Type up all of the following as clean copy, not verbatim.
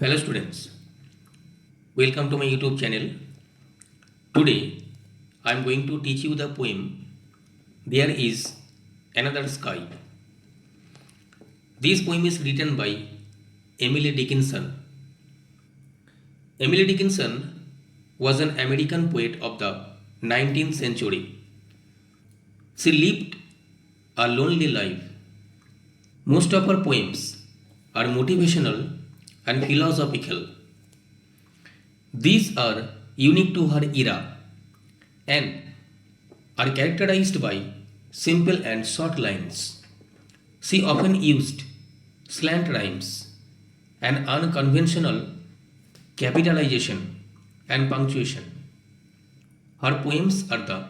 Hello students, welcome to my YouTube channel. Today I am going to teach you the poem There is Another Sky. This poem is written by Emily Dickinson. Emily Dickinson was an American poet of the 19th century. She lived a lonely life. Most of her poems are motivational and philosophical. These are unique to her era and are characterized by simple and short lines. She often used slant rhymes and unconventional capitalization and punctuation. Her poems are the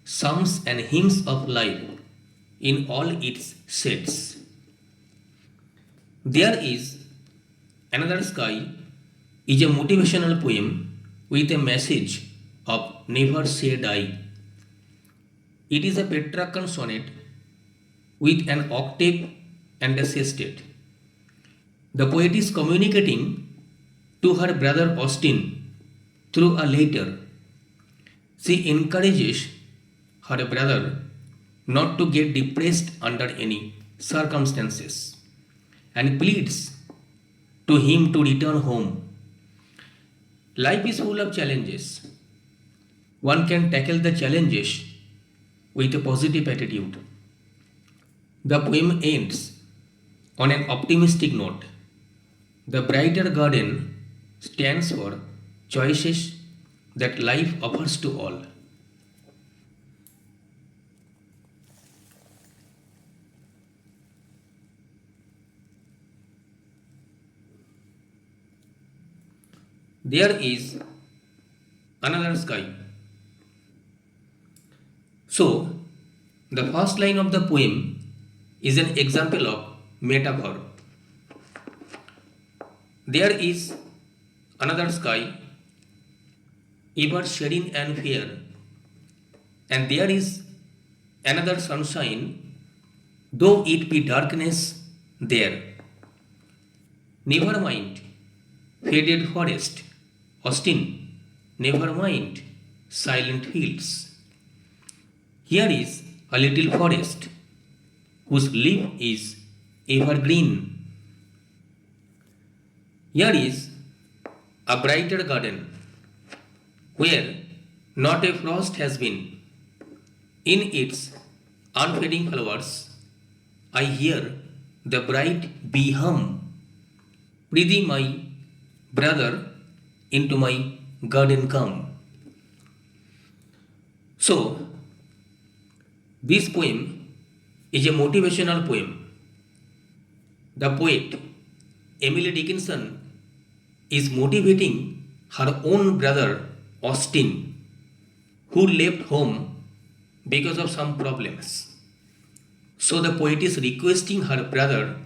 songs and hymns of life in all its shades. There is Another Sky is a motivational poem with a message of never say die. It is a Petrarchan sonnet with an octave and a sestet. The poet is communicating to her brother Austin through a letter. She encourages her brother not to get depressed under any circumstances and pleads to him to return home. Life is full of challenges. One can tackle the challenges with a positive attitude. The poem ends on an optimistic note. The brighter garden stands for choices that life offers to all. There is another sky. So, the first line of the poem is an example of metaphor. There is another sky, ever serene and fair, and there is another sunshine, though it be darkness there. Never mind, faded forest. Austin, never mind, silent fields. Here is a little forest whose leaf is evergreen. Here is a brighter garden where not a frost has been. In its unfading flowers, I hear the bright bee hum. Prithee, my brother, into my garden come. So, this poem is a motivational poem. The poet Emily Dickinson is motivating her own brother Austin, who left home because of some problems. So, the poet is requesting her brother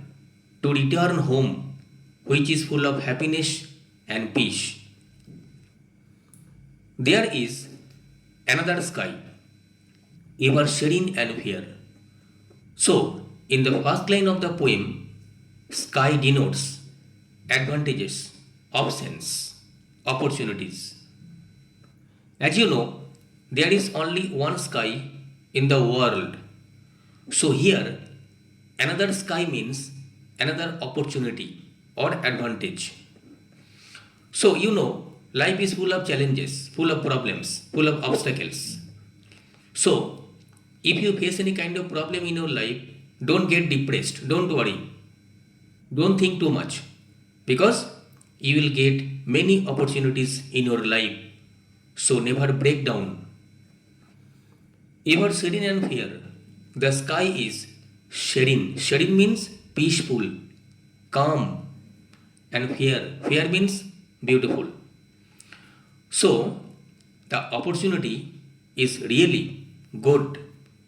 to return home, which is full of happiness and peace. There is another sky, ever serene and fair. So, in the first line of the poem, sky denotes advantages, options, opportunities. As you know, there is only one sky in the world. So, here, another sky means another opportunity or advantage. So, you know, life is full of challenges, full of problems, full of obstacles. So, if you face any kind of problem in your life, don't get depressed, don't worry, don't think too much, because you will get many opportunities in your life. So, never break down. Ever serene and fair, the sky is serene. Serene means peaceful, calm, and fair. Fair means beautiful. So, the opportunity is really good.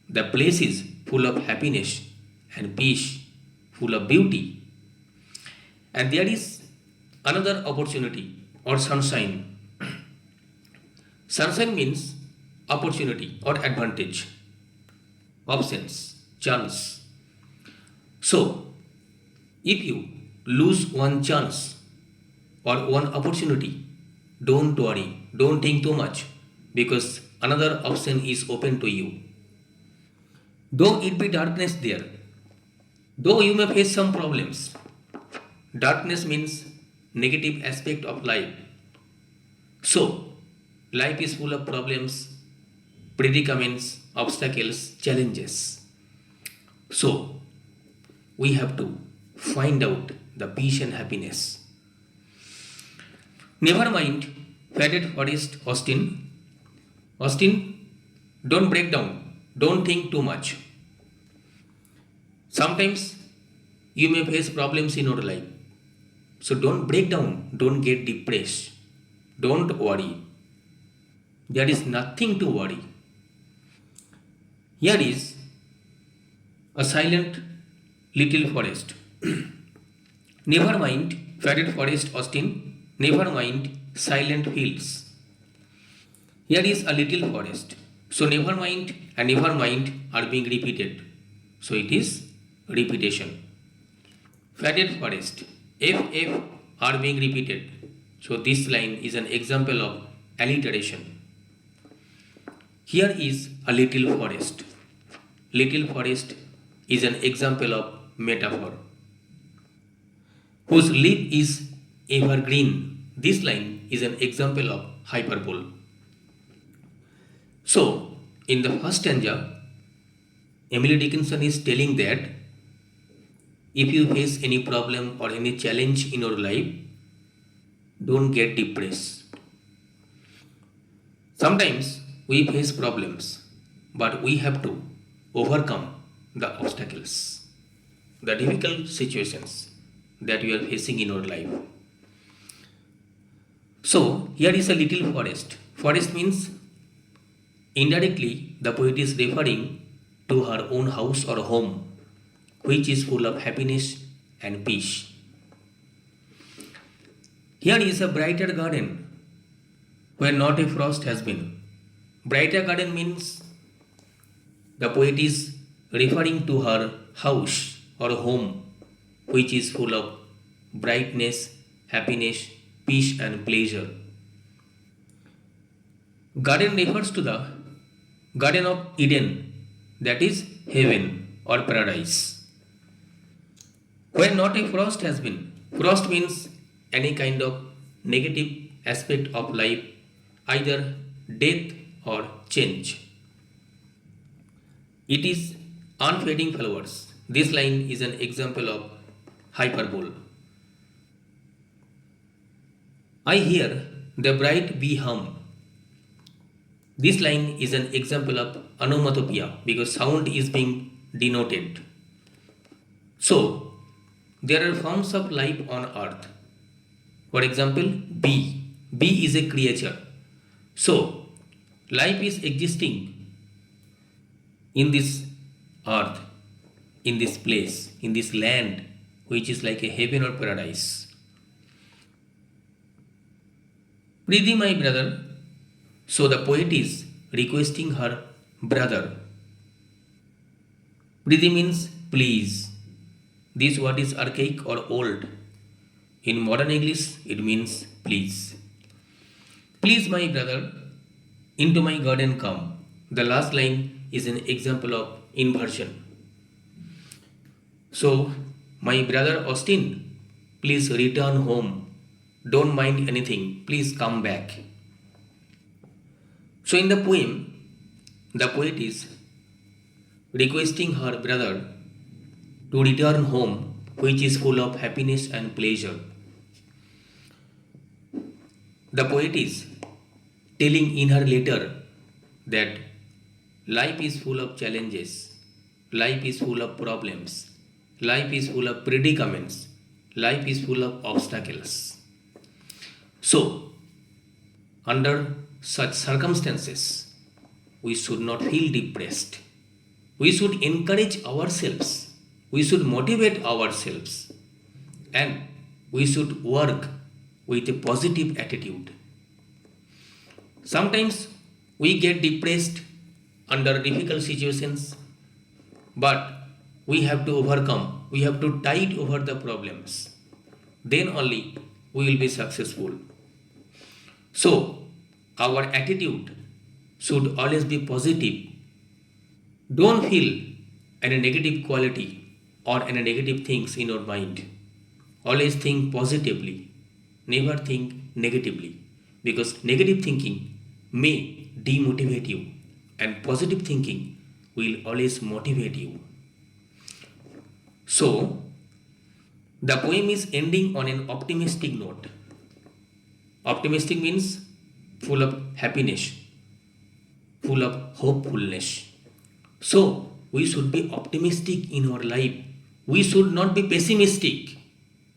The place is full of happiness and peace, full of beauty. And there is another opportunity or sunshine. Sunshine means opportunity or advantage, options, chance. So, if you lose one chance or one opportunity, don't worry, don't think too much, because another option is open to you. Though it be darkness there, though you may face some problems, darkness means negative aspect of life. So, life is full of problems, predicaments, obstacles, challenges. So, we have to find out the peace and happiness. Never mind, faded forest Austin. Austin, don't break down, don't think too much. Sometimes you may face problems in your life. So don't break down, don't get depressed, don't worry. There is nothing to worry. Here is a silent little forest. Never mind, faded forest Austin, never mind, silent fields. Here is a little forest. So never mind and never mind are being repeated. So it is repetition. Faded forest. F are being repeated. So this line is an example of alliteration. Here is a little forest. Little forest is an example of metaphor. Whose leaf is evergreen. This line is an example of hyperbole. So, in the first stanza, Emily Dickinson is telling that if you face any problem or any challenge in your life, don't get depressed. Sometimes we face problems, but we have to overcome the obstacles, the difficult situations that you are facing in your life. So, here is a little forest. Forest means indirectly the poet is referring to her own house or home, which is full of happiness and peace. Here is a brighter garden where not a frost has been. Brighter garden means the poet is referring to her house or home, which is full of brightness, happiness, peace, and pleasure. Garden refers to the Garden of Eden, that is heaven or paradise. Where not a frost has been. Frost means any kind of negative aspect of life, either death or change. It is unfading flowers. This line is an example of hyperbole. I hear the bright bee hum. This line is an example of onomatopoeia because sound is being denoted. So, there are forms of life on earth. For example, bee. Bee is a creature. So, life is existing in this earth, in this place, in this land, which is like a heaven or paradise. Prithvi, my brother. So the poet is requesting her brother. Prithvi means please. This word is archaic or old. In modern English, it means please. Please, my brother, into my garden come. The last line is an example of inversion. So, my brother Austin, please return home. Don't mind anything. Please come back. So, in the poem, the poet is requesting her brother to return home, which is full of happiness and pleasure. The poet is telling in her letter that life is full of challenges, life is full of problems, life is full of predicaments, life is full of obstacles. So, under such circumstances, we should not feel depressed. We should encourage ourselves. We should motivate ourselves. And we should work with a positive attitude. Sometimes we get depressed under difficult situations, but we have to overcome. We have to tide over the problems. Then only we will be successful. So, our attitude should always be positive. Don't feel any negative quality or any negative things in your mind. Always think positively. Never think negatively. Because negative thinking may demotivate you, and positive thinking will always motivate you. So, the poem is ending on an optimistic note. Optimistic means full of happiness, full of hopefulness. So, we should be optimistic in our life. We should not be pessimistic.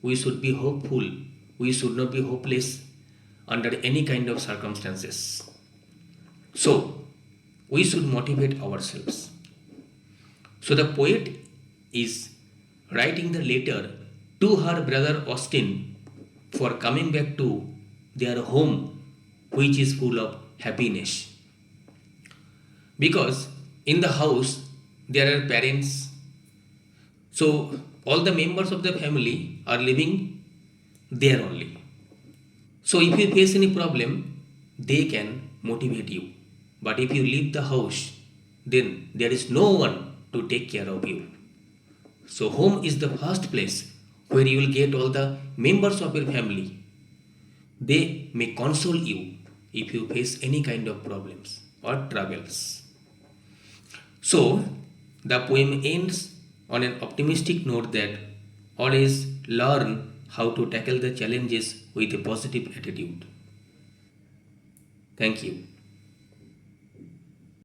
We should be hopeful. We should not be hopeless under any kind of circumstances. So, we should motivate ourselves. So, the poet is writing the letter to her brother Austin for coming back to their home, which is full of happiness. Because in the house there are parents, so all the members of the family are living there only. So if you face any problem, they can motivate you. But if you leave the house, then there is no one to take care of you. So home is the first place where you will get all the members of your family. They may console you if you face any kind of problems or troubles. So the poem ends on an optimistic note that always learn how to tackle the challenges with a positive attitude. Thank you.